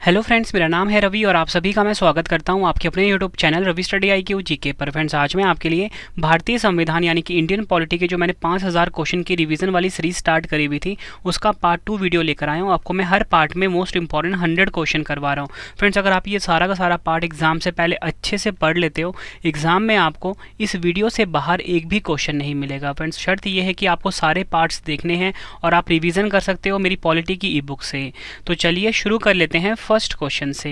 Hello friends, मेरा नाम है रवि और आप सभी का मैं स्वागत करता हूं आपके अपने YouTube channel Ravi study IQ GK पर। फ्रेंड्स, आज मैं आपके लिए भारतीय संविधान यानी कि इंडियन पॉलिटी के जो मैंने 5000 क्वेश्चन की रिवीजन वाली सीरीज स्टार्ट करी हुई थी उसका पार्ट 2 वीडियो लेकर आया हूं। आपको मैं हर पार्ट में मोस्ट इंपॉर्टेंट 100 क्वेश्चन करवा रहा हूँ। फ्रेंड्स, अगर आप ये सारा का सारा पार्ट एग्जाम से पहले अच्छे से पढ़ लेते हो, एग्जाम में आपको इस वीडियो से बाहर एक भी क्वेश्चन नहीं मिलेगा। फ्रेंड्स, शर्त यह है कि आपको सारे पार्ट्स देखने हैं और आप रिविज़न कर सकते हो मेरी पॉलिटी की ई बुक से। तो चलिए शुरू कर लेते हैं फर्स्ट क्वेश्चन से।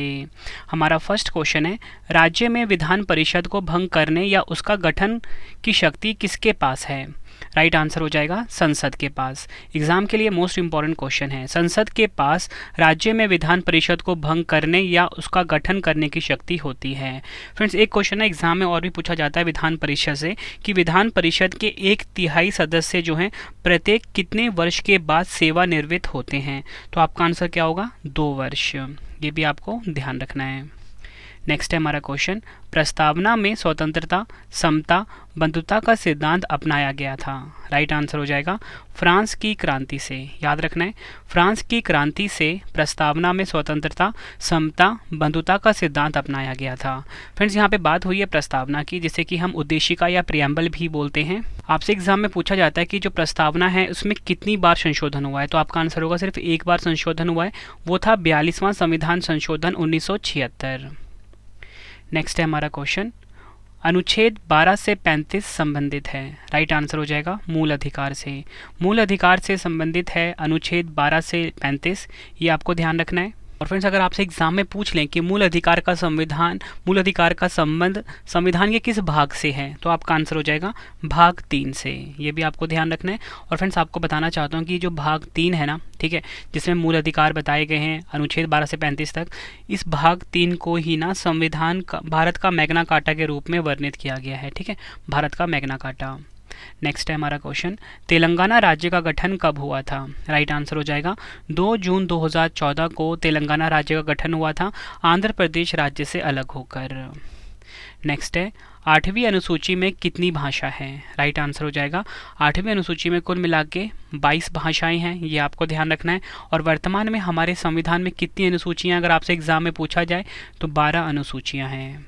हमारा फर्स्ट क्वेश्चन है, राज्य में विधान परिषद को भंग करने या उसका गठन की शक्ति किसके पास है? राइट आंसर हो जाएगा संसद के पास। एग्जाम के लिए मोस्ट इंपॉर्टेंट क्वेश्चन है। संसद के पास राज्य में विधान परिषद को भंग करने या उसका गठन करने की शक्ति होती है। फ्रेंड्स, एक क्वेश्चन है एग्जाम में और भी पूछा जाता है विधान परिषद से कि विधान परिषद के 1/3 सदस्य जो हैं प्रत्येक कितने वर्ष के बाद सेवानिवृत्त होते हैं? तो आपका आंसर क्या होगा? 2 वर्ष। ये भी आपको ध्यान रखना है। नेक्स्ट है हमारा क्वेश्चन, प्रस्तावना में स्वतंत्रता, समता, बंधुता का सिद्धांत अपनाया गया था। राइट आंसर हो जाएगा फ्रांस की क्रांति से। याद रखना है, फ्रांस की क्रांति से प्रस्तावना में स्वतंत्रता, समता, बंधुता का सिद्धांत अपनाया गया था। फ्रेंड्स, यहाँ पे बात हुई है प्रस्तावना की, जिसे कि हम उद्देशिका या प्रियम्बल भी बोलते हैं। आपसे एग्जाम में पूछा जाता है कि जो प्रस्तावना है उसमें कितनी बार संशोधन हुआ है? तो आपका आंसर होगा सिर्फ एक बार संशोधन हुआ है, वो था 42वां संविधान संशोधन 1976। नेक्स्ट है हमारा क्वेश्चन, अनुच्छेद 12 से 35 संबंधित है। राइट आंसर हो जाएगा मूल अधिकार से। मूल अधिकार से संबंधित है अनुच्छेद 12 से 35, ये आपको ध्यान रखना है। और फ्रेंड्स, अगर आपसे एग्जाम में पूछ लें कि मूल अधिकार का संबंध संविधान के किस भाग से है, तो आपका आंसर हो जाएगा भाग 3 से। ये भी आपको ध्यान रखना है। और फ्रेंड्स, आपको बताना चाहता हूँ कि जो भाग 3 है ना, ठीक है, जिसमें मूल अधिकार बताए गए हैं अनुच्छेद 12 से 35 तक, इस भाग 3 को ही ना संविधान का भारत का मैग्ना कार्टा के रूप में वर्णित किया गया है। ठीक है, भारत का मैग्ना कार्टा। नेक्स्ट है हमारा क्वेश्चन, तेलंगाना राज्य का गठन कब हुआ था? राइट आंसर हो जाएगा 2 जून 2014 को तेलंगाना राज्य का गठन हुआ था, आंध्र प्रदेश राज्य से अलग होकर। नेक्स्ट है, 8वीं अनुसूची में कितनी भाषा है? राइट आंसर हो जाएगा 8वीं अनुसूची में कुल मिला के 22 भाषाएं हैं, ये आपको ध्यान रखना है। और वर्तमान में हमारे संविधान में कितनी अनुसूचियां, अगर आपसे एग्जाम में पूछा जाए तो 12 अनुसूचियां हैं।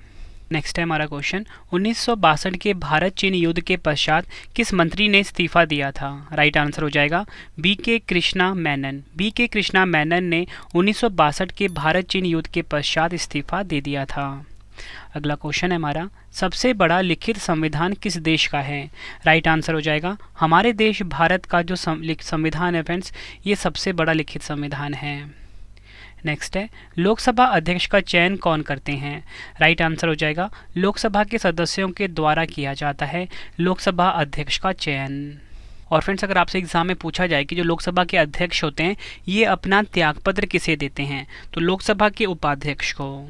नेक्स्ट है हमारा क्वेश्चन, 1962 के भारत चीन युद्ध के पश्चात किस मंत्री ने इस्तीफा दिया था? राइट आंसर हो जाएगा BK कृष्णा मेनन। BK कृष्णा मेनन ने 1962 के भारत चीन युद्ध के पश्चात इस्तीफा दे दिया था। अगला क्वेश्चन है हमारा, सबसे बड़ा लिखित संविधान किस देश का है? राइट आंसर हो जाएगा हमारे देश भारत का जो संविधान है फ्रेंड्स, ये सबसे बड़ा लिखित संविधान है। नेक्स्ट है, लोकसभा अध्यक्ष का चयन कौन करते हैं? राइट आंसर हो जाएगा लोकसभा के सदस्यों के द्वारा किया जाता है लोकसभा अध्यक्ष का चयन। और फ्रेंड्स, अगर आपसे एग्जाम में पूछा जाए कि जो लोकसभा के अध्यक्ष होते हैं ये अपना त्यागपत्र किसे देते हैं, तो लोकसभा के उपाध्यक्ष को।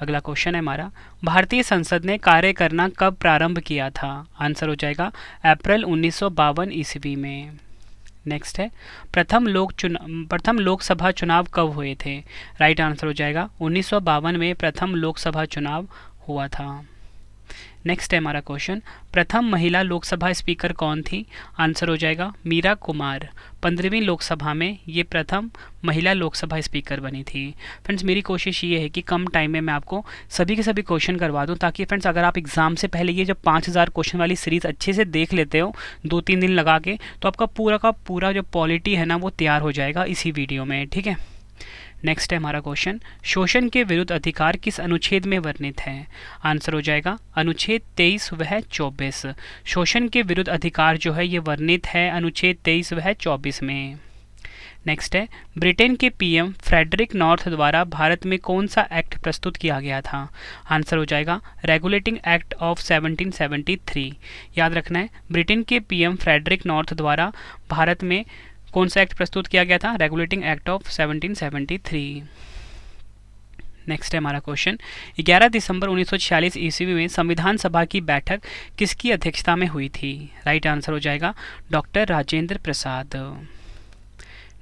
अगला क्वेश्चन है हमारा, भारतीय संसद ने कार्य करना कब प्रारंभ किया था? आंसर हो जाएगा अप्रैल 1952 ईस्वी में। नेक्स्ट है, प्रथम लोकसभा चुनाव कब हुए थे? राइट आंसर हो जाएगा 1952 में प्रथम लोकसभा चुनाव हुआ था। नेक्स्ट है हमारा क्वेश्चन, प्रथम महिला लोकसभा स्पीकर कौन थी? आंसर हो जाएगा मीरा कुमार। 15वीं लोकसभा में ये प्रथम महिला लोकसभा स्पीकर बनी थी। फ्रेंड्स, मेरी कोशिश ये है कि कम टाइम में मैं आपको सभी के सभी क्वेश्चन करवा दूं, ताकि फ्रेंड्स अगर आप एग्जाम से पहले ये जब 5000 क्वेश्चन वाली सीरीज़ अच्छे से देख लेते हो 2-3 दिन लगा के, तो आपका पूरा का पूरा जो पॉलिटी है ना वो तैयार हो जाएगा इसी वीडियो में। ठीक है, नेक्स्ट है हमारा क्वेश्चन, शोषण के विरुद्ध अधिकार किस अनुच्छेद में वर्णित है? आंसर हो जाएगा अनुच्छेद 23 व 24। शोषण के विरुद्ध अधिकार जो है ये वर्णित है अनुच्छेद 23 व 24 में। नेक्स्ट है, ब्रिटेन के PM फ्रेडरिक नॉर्थ द्वारा भारत में कौन सा एक्ट प्रस्तुत किया गया था? आंसर हो जाएगा रेगुलेटिंग एक्ट ऑफ 1773। याद रखना है, ब्रिटेन के PM फ्रेडरिक नॉर्थ द्वारा भारत में कौन सा एक्ट प्रस्तुत किया गया था? Regulating act of 1773। नेक्स्ट है हमारा क्वेश्चन, 11 दिसंबर 1946 ईस्वी में संविधान सभा की बैठक किसकी अध्यक्षता में हुई थी? राइट आंसर हो जाएगा डॉक्टर राजेंद्र प्रसाद।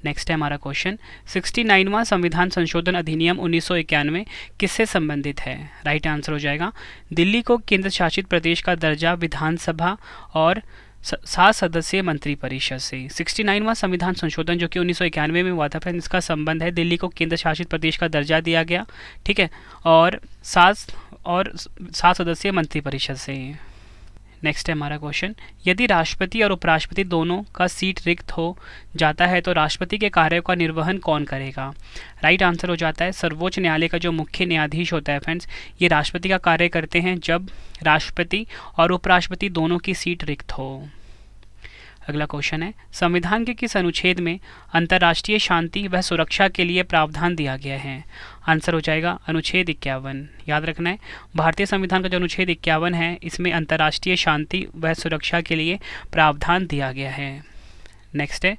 नेक्स्ट है हमारा क्वेश्चन, 69वां संविधान संशोधन अधिनियम 1991 किससे संबंधित है? राइट आंसर हो जाएगा दिल्ली को केंद्र शासित प्रदेश का दर्जा, विधानसभा और 7 सदस्यीय मंत्रिपरिषद से। 69वां संविधान संशोधन जो कि 1991 में हुआ था फ्रेंड्स, इसका संबंध है दिल्ली को केंद्र शासित प्रदेश का दर्जा दिया गया, ठीक है, और 7 सदस्यीय मंत्रिपरिषद से। नेक्स्ट है हमारा क्वेश्चन, यदि राष्ट्रपति और उपराष्ट्रपति दोनों का सीट रिक्त हो जाता है तो राष्ट्रपति के कार्यों का निर्वहन कौन करेगा? राइट आंसर हो जाता है सर्वोच्च न्यायालय का जो मुख्य न्यायाधीश होता है फ्रेंड्स, ये राष्ट्रपति का कार्य करते हैं जब राष्ट्रपति और उपराष्ट्रपति दोनों की सीट रिक्त हो। अगला क्वेश्चन है, संविधान के किस अनुच्छेद में अंतर्राष्ट्रीय शांति व सुरक्षा के लिए प्रावधान दिया गया है? आंसर हो जाएगा अनुच्छेद 51। याद रखना है, भारतीय संविधान का जो अनुच्छेद 51 है, इसमें अंतर्राष्ट्रीय शांति व सुरक्षा के लिए प्रावधान दिया गया है। नेक्स्ट है,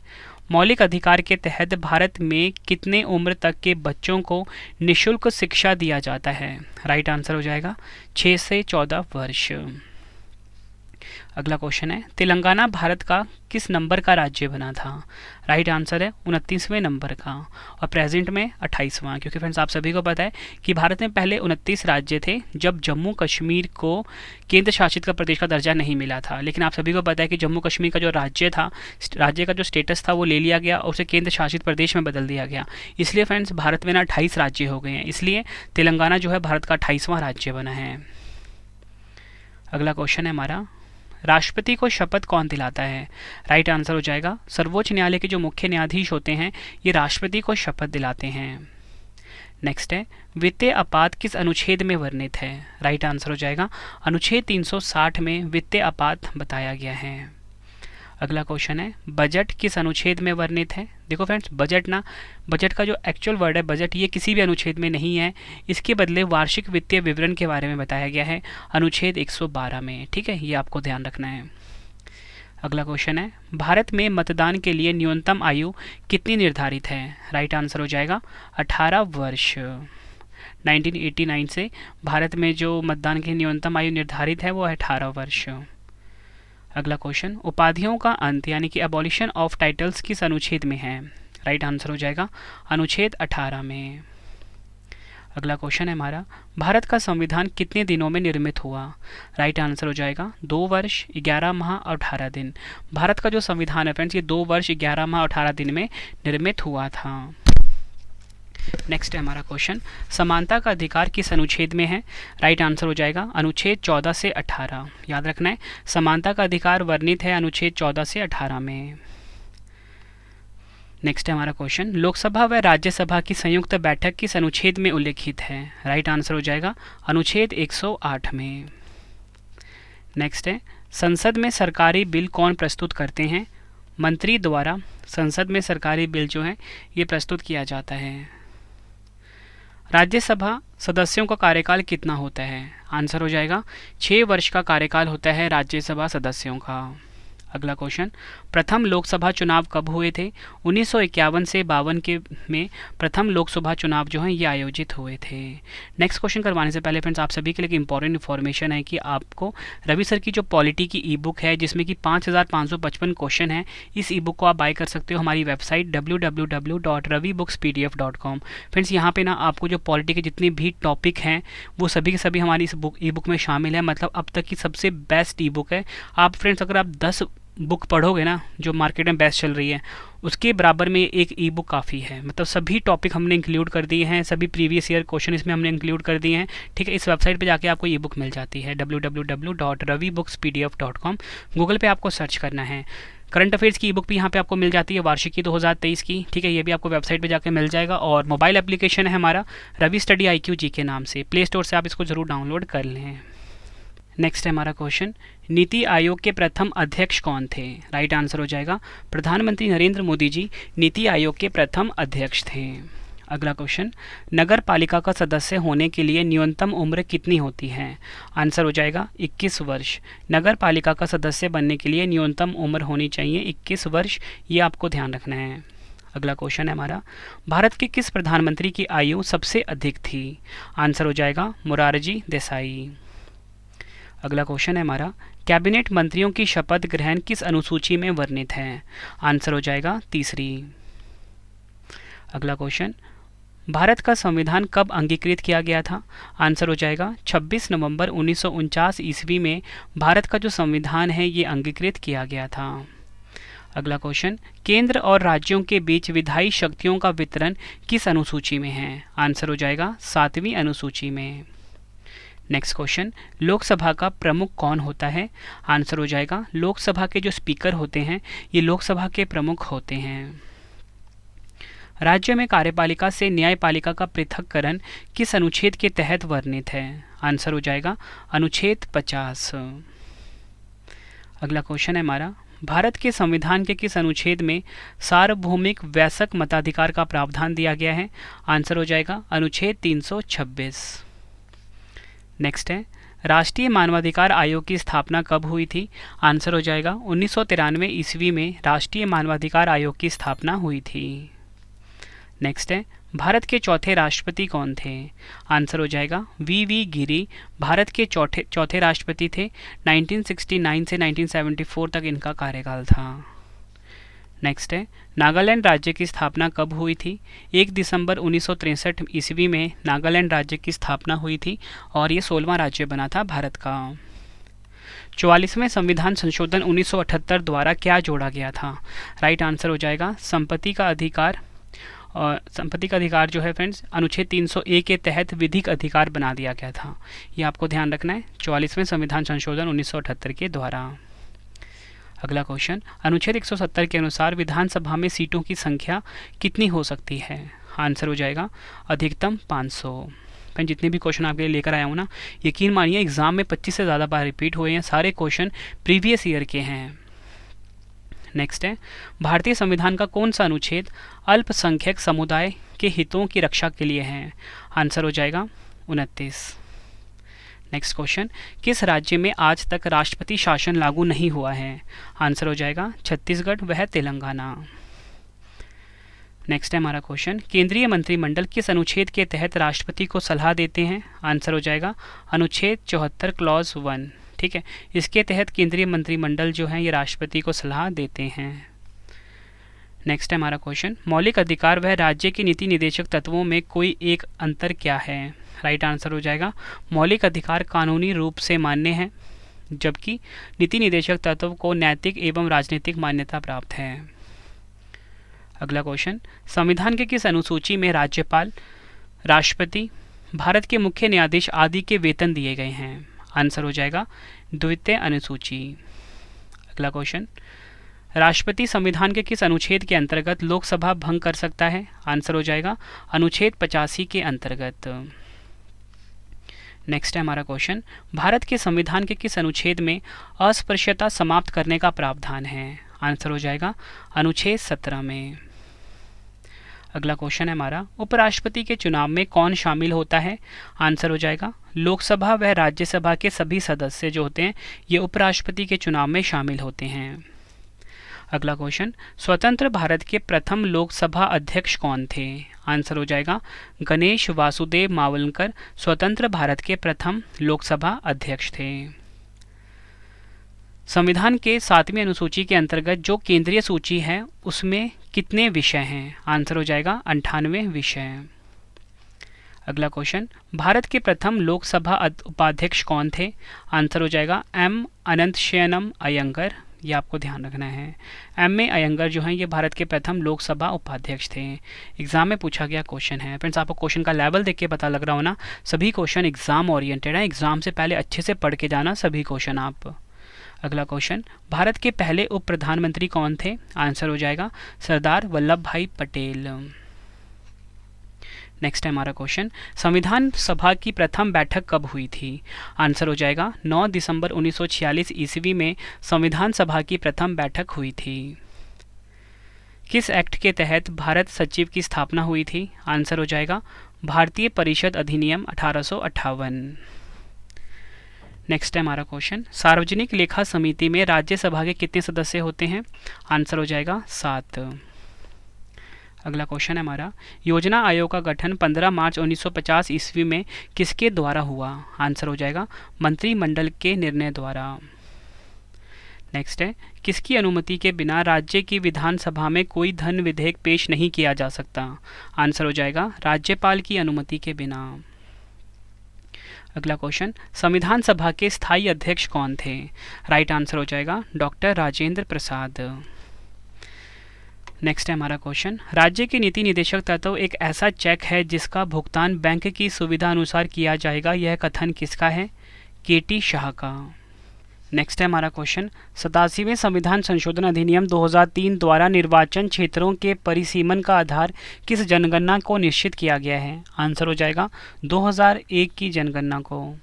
मौलिक अधिकार के तहत भारत में कितने उम्र तक के बच्चों को निःशुल्क शिक्षा दिया जाता है? राइट आंसर हो जाएगा 6 से 14 वर्ष। अगला क्वेश्चन है, तेलंगाना भारत का किस नंबर का राज्य बना था? राइट आंसर है 29वें नंबर का, और प्रेजेंट में 28वां, क्योंकि फ्रेंड्स आप सभी को पता है कि भारत में पहले 29 राज्य थे जब जम्मू कश्मीर को केंद्र शासित का प्रदेश का दर्जा नहीं मिला था। लेकिन आप सभी को पता है कि जम्मू कश्मीर का जो राज्य था, राज्य का जो स्टेटस था वो ले लिया गया और उसे केंद्र शासित प्रदेश में बदल दिया गया। इसलिए फ्रेंड्स भारत में ना 28 राज्य हो गए हैं, इसलिए तेलंगाना जो है भारत का 28वां राज्य बना है। अगला क्वेश्चन है हमारा, राष्ट्रपति को शपथ कौन दिलाता है? राइट आंसर हो जाएगा सर्वोच्च न्यायालय के जो मुख्य न्यायाधीश होते हैं ये राष्ट्रपति को शपथ दिलाते हैं। नेक्स्ट है, वित्तीय आपात किस अनुच्छेद में वर्णित है? राइट आंसर हो जाएगा अनुच्छेद 360 में वित्तीय आपात बताया गया है। अगला क्वेश्चन है, बजट किस अनुच्छेद में वर्णित है? देखो फ्रेंड्स, बजट का जो एक्चुअल वर्ड है बजट, ये किसी भी अनुच्छेद में नहीं है, इसके बदले वार्षिक वित्तीय विवरण के बारे में बताया गया है अनुच्छेद 112 में, ठीक है, ये आपको ध्यान रखना है। अगला क्वेश्चन है, भारत में मतदान के लिए न्यूनतम आयु कितनी निर्धारित है? राइट आंसर हो जाएगा 18 वर्ष। 1989 से भारत में जो मतदान की न्यूनतम आयु निर्धारित है वो है 18 वर्ष। अगला क्वेश्चन, उपाधियों का अंत यानी कि एबॉलिशन ऑफ टाइटल्स किस अनुच्छेद में है? राइट आंसर हो जाएगा अनुच्छेद 18 में। अगला क्वेश्चन है हमारा, भारत का संविधान कितने दिनों में निर्मित हुआ? राइट आंसर हो जाएगा 2 वर्ष 11 माह और 18 दिन। भारत का जो संविधान है फ्रेंड्स, ये 2 वर्ष 11 माह और 18 दिन में निर्मित हुआ था। नेक्स्ट है हमारा क्वेश्चन, समानता का अधिकार किस अनुच्छेद में है? राइट आंसर हो जाएगा अनुच्छेद 14 से 18। याद रखना है, समानता का अधिकार वर्णित है अनुच्छेद 14 से 18 में। नेक्स्ट है हमारा क्वेश्चन, लोकसभा व राज्यसभा की संयुक्त बैठक किस अनुच्छेद में उल्लेखित है? राइट आंसर हो जाएगा अनुच्छेद 108 में। नेक्स्ट है, संसद में सरकारी बिल कौन प्रस्तुत करते हैं? मंत्री द्वारा संसद में सरकारी बिल जो है ये प्रस्तुत किया जाता है। राज्यसभा सदस्यों का कार्यकाल कितना होता है? आंसर हो जाएगा 6 वर्ष का कार्यकाल होता है राज्यसभा सदस्यों का। अगला क्वेश्चन, प्रथम लोकसभा चुनाव कब हुए थे? 1951 से 52 के में प्रथम लोकसभा चुनाव जो हैं ये आयोजित हुए थे। नेक्स्ट क्वेश्चन करवाने से पहले फ्रेंड्स आप सभी के लिए इंपॉर्टेंट इन्फॉर्मेशन है कि आपको रवि सर की जो पॉलिटी की ई बुक है जिसमें कि 5555 क्वेश्चन है, इस ई बुक को आप बाय कर सकते हो हमारी वेबसाइट www.ravibookspdf.com। फ्रेंड्स यहाँ पे ना आपको जो पॉलिटी के जितने भी टॉपिक हैं वो सभी के सभी हमारी इस ई बुक में शामिल है, मतलब अब तक की सबसे बेस्ट ई बुक है। आप फ्रेंड्स अगर आप 10 बुक पढ़ोगे ना जो मार्केट में बेस्ट चल रही है, उसके बराबर में एक ई बुक काफ़ी है। मतलब सभी टॉपिक हमने इंक्लूड कर दिए हैं, सभी प्रीवियस ईयर क्वेश्चन इसमें हमने इंक्लूड कर दिए हैं, ठीक है। इस वेबसाइट पे जाके आपको ई बुक मिल जाती है www.ravibookspdf.com। गूगल पे आपको सर्च करना है। करंट अफेयर्स की ई बुक भी यहाँ पे आपको मिल जाती है, वार्षिकी 2023 की, ठीक है, ये भी आपको वेबसाइट पे जाके मिल जाएगा। और मोबाइल एप्लीकेशन है हमारा रवि स्टडी IQ जी के नाम से, प्ले स्टोर से आप इसको ज़रूर डाउनलोड कर लें। नेक्स्ट है हमारा क्वेश्चन, नीति आयोग के प्रथम अध्यक्ष कौन थे? राइट आंसर हो जाएगा प्रधानमंत्री नरेंद्र मोदी जी नीति आयोग के प्रथम अध्यक्ष थे। अगला क्वेश्चन, नगर पालिका का सदस्य होने के लिए न्यूनतम उम्र कितनी होती है? आंसर हो जाएगा 21 वर्ष। नगर पालिका का सदस्य बनने के लिए न्यूनतम उम्र होनी चाहिए 21 वर्ष, ये आपको ध्यान रखना है। अगला क्वेश्चन है हमारा, भारत के किस प्रधानमंत्री की आयु सबसे अधिक थी? आंसर हो जाएगा मोरारजी देसाई। अगला क्वेश्चन है हमारा, कैबिनेट मंत्रियों की शपथ ग्रहण किस अनुसूची में वर्णित है? आंसर हो जाएगा 3री। अगला क्वेश्चन, भारत का संविधान कब अंगीकृत किया गया था? आंसर हो जाएगा 26 नवंबर 1949 ईस्वी में भारत का जो संविधान है ये अंगीकृत किया गया था। अगला क्वेश्चन, केंद्र और राज्यों के बीच विधायी शक्तियों का वितरण किस अनुसूची में है? आंसर हो जाएगा 7वीं अनुसूची में। नेक्स्ट क्वेश्चन, लोकसभा का प्रमुख कौन होता है? आंसर हो जाएगा लोकसभा के जो स्पीकर होते हैं ये लोकसभा के प्रमुख होते हैं। राज्य में कार्यपालिका से न्यायपालिका का पृथक्करण किस अनुच्छेद के तहत वर्णित है? आंसर हो जाएगा अनुच्छेद 50। अगला क्वेश्चन है हमारा, भारत के संविधान के किस अनुच्छेद में सार्वभौमिक वयस्क मताधिकार का प्रावधान दिया गया है? आंसर हो जाएगा अनुच्छेद 326। नेक्स्ट है, राष्ट्रीय मानवाधिकार आयोग की स्थापना कब हुई थी? आंसर हो जाएगा 1993 ईस्वी में राष्ट्रीय मानवाधिकार आयोग की स्थापना हुई थी। नेक्स्ट है, भारत के चौथे राष्ट्रपति कौन थे? आंसर हो जाएगा वी गिरी भारत के चौथे राष्ट्रपति थे। 1969 से 1974 तक इनका कार्यकाल था। नेक्स्ट है, नागालैंड राज्य की स्थापना कब हुई थी? 1 दिसंबर 1963 ईस्वी में नागालैंड राज्य की स्थापना हुई थी और ये 16वां राज्य बना था भारत का। 44वें संविधान संशोधन 1978 द्वारा क्या जोड़ा गया था? राइट आंसर हो जाएगा संपत्ति का अधिकार। और संपत्ति का अधिकार जो है फ्रेंड्स अनुच्छेद 301 के तहत विधिक अधिकार बना दिया गया था। ये आपको ध्यान रखना है 44वें संविधान संशोधन 1978 के द्वारा। अगला क्वेश्चन, अनुच्छेद 170 के अनुसार विधानसभा में सीटों की संख्या कितनी हो सकती है? आंसर हो जाएगा अधिकतम 500। फ्रेंड जितने भी क्वेश्चन आपके लिए लेकर आया हूँ ना, यकीन मानिए एग्जाम में 25 से ज़्यादा बार रिपीट हुए हैं। सारे क्वेश्चन प्रीवियस ईयर के हैं। नेक्स्ट है, भारतीय संविधान का कौन सा अनुच्छेद अल्पसंख्यक समुदाय के हितों की रक्षा के लिए है? आंसर हो जाएगा 29। नेक्स्ट क्वेश्चन, किस राज्य में आज तक राष्ट्रपति शासन लागू नहीं हुआ है? आंसर हो जाएगा छत्तीसगढ़ वह तेलंगाना। नेक्स्ट है हमारा क्वेश्चन, केंद्रीय मंत्रिमंडल किस अनुच्छेद के तहत राष्ट्रपति को सलाह देते हैं? आंसर हो जाएगा अनुच्छेद 74 क्लॉज 1। ठीक है, इसके तहत केंद्रीय मंत्रिमंडल जो है ये राष्ट्रपति को सलाह देते हैं। नेक्स्ट है हमारा क्वेश्चन, मौलिक अधिकार वह राज्य के नीति निदेशक तत्वों में कोई एक अंतर क्या है? राइट आंसर हो जाएगा मौलिक अधिकार कानूनी रूप से मान्य है जबकि नीति निदेशक तत्व को नैतिक एवं राजनीतिक मान्यता प्राप्त है। अगला क्वेश्चन, संविधान के किस अनुसूची में राज्यपाल, राष्ट्रपति, भारत के मुख्य न्यायाधीश आदि के वेतन दिए गए हैं? आंसर हो जाएगा द्वितीय अनुसूची। अगला क्वेश्चन, राष्ट्रपति संविधान के किस अनुच्छेद के अंतर्गत लोकसभा भंग कर सकता है? आंसर हो जाएगा अनुच्छेद 85 के अंतर्गत। नेक्स्ट है हमारा क्वेश्चन, भारत के संविधान के किस अनुच्छेद में अस्पृश्यता समाप्त करने का प्रावधान है? आंसर हो जाएगा अनुच्छेद 17 में। अगला क्वेश्चन है हमारा, उपराष्ट्रपति के चुनाव में कौन शामिल होता है? आंसर हो जाएगा लोकसभा व राज्यसभा के सभी सदस्य जो होते हैं ये उपराष्ट्रपति के चुनाव में शामिल होते हैं। अगला क्वेश्चन, स्वतंत्र भारत के प्रथम लोकसभा अध्यक्ष कौन थे? आंसर हो जाएगा गणेश वासुदेव मावलंकर स्वतंत्र भारत के प्रथम लोकसभा अध्यक्ष थे। संविधान के 7वीं अनुसूची के अंतर्गत जो केंद्रीय सूची है उसमें कितने विषय हैं? आंसर हो जाएगा 98 विषय। अगला क्वेश्चन, भारत के प्रथम लोकसभा उपाध्यक्ष कौन थे? आंसर हो जाएगा एम अनंतशयनम अयंगर। ये आपको ध्यान रखना है। एम ए अयंगर जो हैं ये भारत के प्रथम लोकसभा उपाध्यक्ष थे। एग्जाम में पूछा गया क्वेश्चन है। फ्रेंड्स आपको क्वेश्चन का लेवल देख के पता लग रहा हो ना, सभी क्वेश्चन एग्जाम ओरिएंटेड है। एग्जाम से पहले अच्छे से पढ़ के जाना सभी क्वेश्चन आप। अगला क्वेश्चन, भारत के पहले उप प्रधानमंत्री कौन थे? आंसर हो जाएगा सरदार वल्लभ भाई पटेल। नेक्स्ट है हमारा क्वेश्चन, संविधान सभा की प्रथम बैठक कब हुई थी? आंसर हो जाएगा 9 दिसंबर 1946 ईस्वी में संविधान सभा की प्रथम बैठक हुई थी। किस एक्ट के तहत भारत सचिव की स्थापना हुई थी? आंसर हो जाएगा भारतीय परिषद अधिनियम 1858। नेक्स्ट है हमारा क्वेश्चन, सार्वजनिक लेखा समिति में राज्यसभा के कितने सदस्य होते हैं? आंसर हो जाएगा 7। अगला क्वेश्चन है हमारा, योजना आयोग का गठन 15 मार्च 1950 ईस्वी में किसके द्वारा हुआ? आंसर हो जाएगा मंत्रिमंडल के निर्णय द्वारा। नेक्स्ट है, किसकी अनुमति के बिना राज्य की विधानसभा में कोई धन विधेयक पेश नहीं किया जा सकता? आंसर हो जाएगा राज्यपाल की अनुमति के बिना। अगला क्वेश्चन, संविधान सभा के स्थायी अध्यक्ष कौन थे? राइट आंसर हो जाएगा डॉक्टर राजेंद्र प्रसाद। नेक्स्ट है हमारा क्वेश्चन, राज्य के नीति निदेशक तत्व एक ऐसा चेक है जिसका भुगतान बैंक की सुविधा अनुसार किया जाएगा, यह कथन किसका है? केटी शाह का। नेक्स्ट है हमारा क्वेश्चन, 87वें संविधान संशोधन अधिनियम 2003 द्वारा निर्वाचन क्षेत्रों के परिसीमन का आधार किस जनगणना को निश्चित किया गया है? आंसर हो जाएगा 2001 की जनगणना को।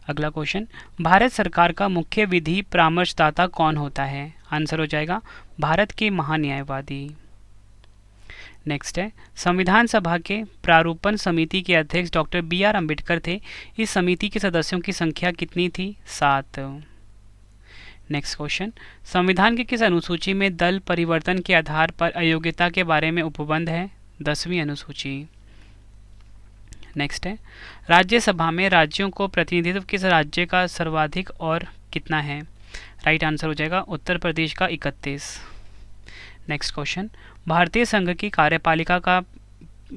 अगला क्वेश्चन, भारत सरकार का मुख्य विधि परामर्शदाता कौन होता है? आंसर हो जाएगा भारत के महान्यायवादी। नेक्स्ट है, संविधान सभा के प्रारूपण समिति के अध्यक्ष डॉक्टर BR अम्बेडकर थे। इस समिति के सदस्यों की संख्या कितनी थी? 7। नेक्स्ट क्वेश्चन, संविधान की किस अनुसूची में दल परिवर्तन के आधार पर अयोग्यता के बारे में उपबंध है? 10वीं अनुसूची। नेक्स्ट है, राज्यसभा में राज्यों को प्रतिनिधित्व किस राज्य का सर्वाधिक और कितना है? राइट आंसर हो जाएगा उत्तर प्रदेश का 31। नेक्स्ट क्वेश्चन, भारतीय संघ की कार्यपालिका का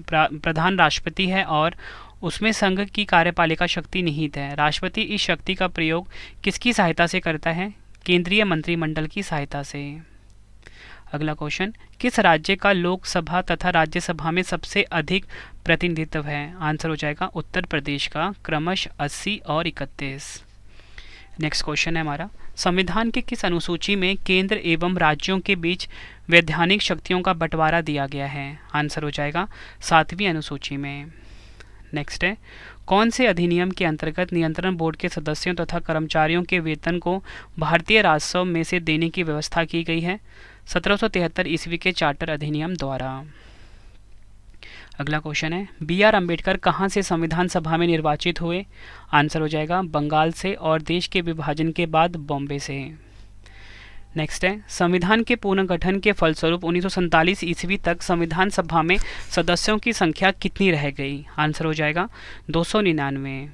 प्रधान राष्ट्रपति है और उसमें संघ की कार्यपालिका शक्ति निहित है। राष्ट्रपति इस शक्ति का प्रयोग किसकी सहायता से करता है? केंद्रीय मंत्रिमंडल की सहायता से। अगला क्वेश्चन, किस राज्य का लोकसभा तथा राज्यसभा में सबसे अधिक प्रतिनिधित्व है? आंसर हो जाएगा उत्तर प्रदेश का क्रमश 80 और 31। नेक्स्ट क्वेश्चन है हमारा, संविधान के किस अनुसूची में केंद्र एवं राज्यों के बीच वैधानिक शक्तियों का बंटवारा दिया गया है? आंसर हो जाएगा 7वीं अनुसूची में। नेक्स्ट है, कौन से अधिनियम के अंतर्गत नियंत्रण बोर्ड के सदस्यों तथा कर्मचारियों के वेतन को भारतीय राजस्व में से देने की व्यवस्था की गई है? 1773 ईस्वी के चार्टर अधिनियम द्वारा। अगला क्वेश्चन है, BR अम्बेडकर कहाँ से संविधान सभा में निर्वाचित हुए? आंसर हो जाएगा बंगाल से और देश के विभाजन के बाद बॉम्बे से। नेक्स्ट है, संविधान के पुनर्गठन के फलस्वरूप 1947 ईस्वी तक संविधान सभा में सदस्यों की संख्या कितनी रह गई? आंसर हो जाएगा 299।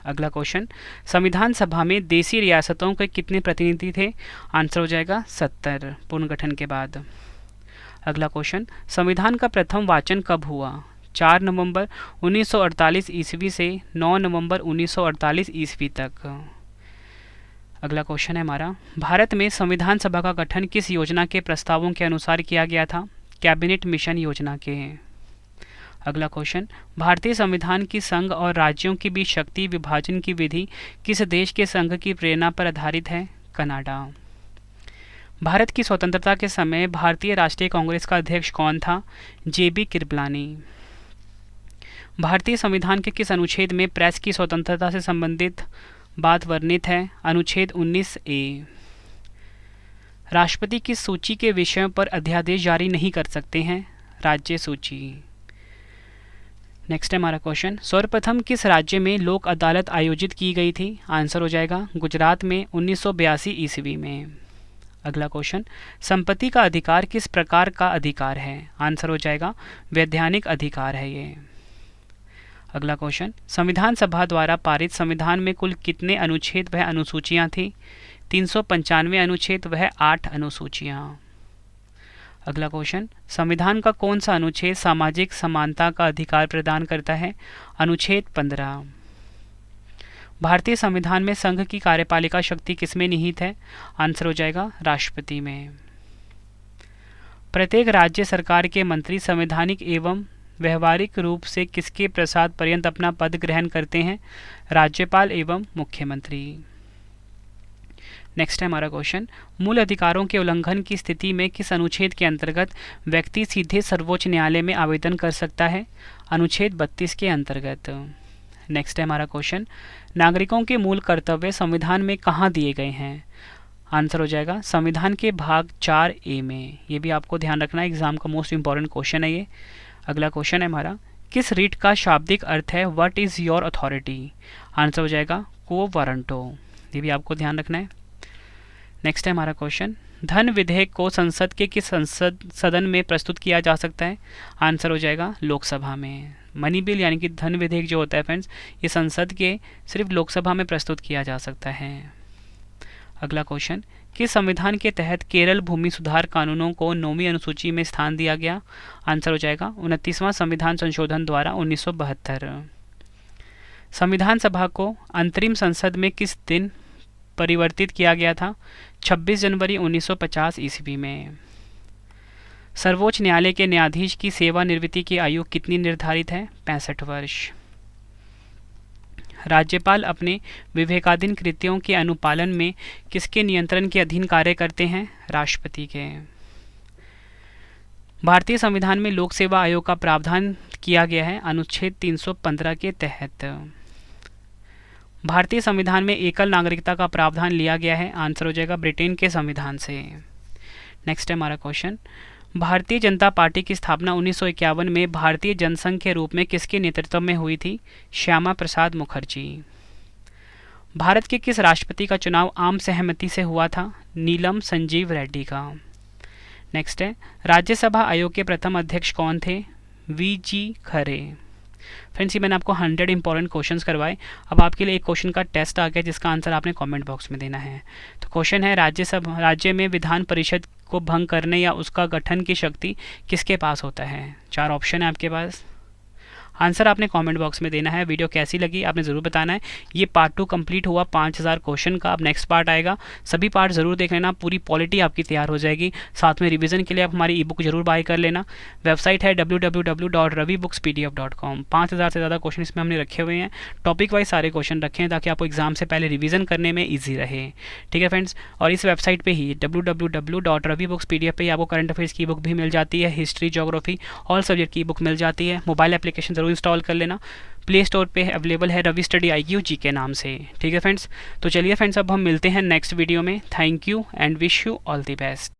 अगला क्वेश्चन, संविधान सभा में देशी रियासतों के कितने प्रतिनिधि थे? आंसर हो जाएगा 70 पुनर्गठन के बाद। अगला क्वेश्चन, संविधान का प्रथम वाचन कब हुआ? 4 नवंबर 1948 ईस्वी से 9 नवंबर 1948 ईस्वी तक। अगला क्वेश्चन है हमारा, भारत में संविधान सभा का गठन किस योजना के प्रस्तावों के अनुसार किया गया था? कैबिनेट मिशन योजना के। अगला क्वेश्चन, भारतीय संविधान की संघ और राज्यों के बीच शक्ति विभाजन की विधि किस देश के संघ की प्रेरणा पर आधारित है? कनाडा। भारत की स्वतंत्रता के समय भारतीय राष्ट्रीय कांग्रेस का अध्यक्ष कौन था? JB कृपलानी। भारतीय संविधान के किस अनुच्छेद में प्रेस की स्वतंत्रता से संबंधित बात वर्णित है? अनुच्छेद 19A। राष्ट्रपति किस सूची के विषयों पर अध्यादेश जारी नहीं कर सकते हैं? राज्य सूची। नेक्स्ट है हमारा क्वेश्चन, सर्वप्रथम किस राज्य में लोक अदालत आयोजित की गई थी? आंसर हो जाएगा गुजरात में 1982 ईस्वी में। अगला क्वेश्चन, संपत्ति का अधिकार किस प्रकार का अधिकार है? आंसर हो जाएगा वैधानिक अधिकार है ये। अगला क्वेश्चन, संविधान सभा द्वारा पारित संविधान में कुल कितने अनुच्छेद वह अनुसूचियां थी? 395 अनुच्छेद वह 8 अनुसूचियां। अगला क्वेश्चन, संविधान का कौन सा अनुच्छेद सामाजिक समानता का अधिकार प्रदान करता है? अनुच्छेद 15। भारतीय संविधान में संघ की कार्यपालिका शक्ति किसमें निहित है? आंसर हो जाएगा राष्ट्रपति में। प्रत्येक राज्य सरकार के मंत्री संवैधानिक एवं व्यवहारिक रूप से किसके प्रसाद पर्यंत अपना पद ग्रहण करते हैं? राज्यपाल एवं मुख्यमंत्री। नेक्स्ट है हमारा क्वेश्चन, मूल अधिकारों के उल्लंघन की स्थिति में किस अनुच्छेद के अंतर्गत व्यक्ति सीधे सर्वोच्च न्यायालय में आवेदन कर सकता है? अनुच्छेद 32 के अंतर्गत। नेक्स्ट है हमारा क्वेश्चन, नागरिकों के मूल कर्तव्य संविधान में कहाँ दिए गए हैं? आंसर हो जाएगा संविधान के भाग 4A में। ये भी आपको ध्यान रखना है, एग्जाम का मोस्ट इंपॉर्टेंट क्वेश्चन है ये। अगला क्वेश्चन है हमारा, किस रीट का शाब्दिक अर्थ है what is your authority? Answer हो जाएगा को वारंटो। ये भी आपको ध्यान रखना है। नेक्स्ट है हमारा क्वेश्चन, धन विधेयक को संसद के किस सदन में प्रस्तुत किया जा सकता है? आंसर हो जाएगा लोकसभा में। मनी बिल यानी कि धन विधेयक जो होता है फ्रेंड्स, ये संसद के सिर्फ लोकसभा में प्रस्तुत किया जा सकता है। अगला क्वेश्चन, किस संविधान के तहत केरल भूमि सुधार कानूनों को 9वीं अनुसूची में स्थान दिया गया? आंसर हो जाएगा 29वां संविधान संशोधन द्वारा 1972। संविधान सभा को अंतरिम संसद में किस दिन परिवर्तित किया गया था? 26 जनवरी 1950 ईस्वी में। सर्वोच्च न्यायालय के न्यायाधीश की सेवानिवृत्ति की आयु कितनी निर्धारित है? 65 वर्ष। राज्यपाल अपने विवेकाधीन कृत्यों के अनुपालन में किसके नियंत्रण के अधीन कार्य करते हैं? राष्ट्रपति के। भारतीय संविधान में लोक सेवा आयोग का प्रावधान किया गया है अनुच्छेद 315 के तहत। भारतीय संविधान में एकल नागरिकता का प्रावधान लिया गया है। आंसर हो जाएगा ब्रिटेन के संविधान से। नेक्स्ट है हमारा क्वेश्चन, भारतीय जनता पार्टी की स्थापना 1951 में भारतीय जनसंघ के रूप में किसके नेतृत्व में हुई थी? श्यामा प्रसाद मुखर्जी। भारत के किस राष्ट्रपति का चुनाव आम सहमति से हुआ था? नीलम संजीव रेड्डी का। नेक्स्ट है, राज्यसभा आयोग के प्रथम अध्यक्ष कौन थे? वी.जी. खरे। फ्रेंड्स, ये मैंने आपको 100 इंपॉर्टेंट क्वेश्चंस करवाए। अब आपके लिए एक क्वेश्चन का टेस्ट आ गया जिसका आंसर आपने कमेंट बॉक्स में देना है। तो क्वेश्चन है, राज्य में विधान परिषद को भंग करने या उसका गठन की शक्ति किसके पास होता है? 4 ऑप्शन है आपके पास। आंसर आपने कमेंट बॉक्स में देना है। वीडियो कैसी लगी आपने ज़रूर बताना है। ये पार्ट 2 कंप्लीट हुआ 5000 क्वेश्चन का। अब नेक्स्ट पार्ट आएगा, सभी पार्ट ज़रूर देख लेना, पूरी पॉलिटी आपकी तैयार हो जाएगी। साथ में रिवीजन के लिए आप हमारी ई बुक जरूर बाय कर लेना। वेबसाइट है www.ravibookspdf.com। 5000 से ज़्यादा क्वेश्चन इसमें हमने रखे हुए हैं, टॉपिक वाइज सारे क्वेश्चन रखे हैं ताकि आपको एग्जाम से पहले रिवीजन करने में ईजी रहे। ठीक है फ्रेंड्स, और इस वेबसाइट पर ही www.ravibookspdf पे आपको करंट अफेयर्स की बुक भी मिल जाती है, हिस्ट्री, ज्योग्राफी, ऑल सब्जेक्ट की बुक मिल जाती है। मोबाइल एप्लीकेशन जरूर इंस्टॉल कर लेना। प्ले स्टोर पे अवेलेबल है रवि स्टडी IQ जी के नाम से। ठीक है फ्रेंड्स, तो चलिए फ्रेंड्स अब हम मिलते हैं नेक्स्ट वीडियो में। Thank you and wish you all the best.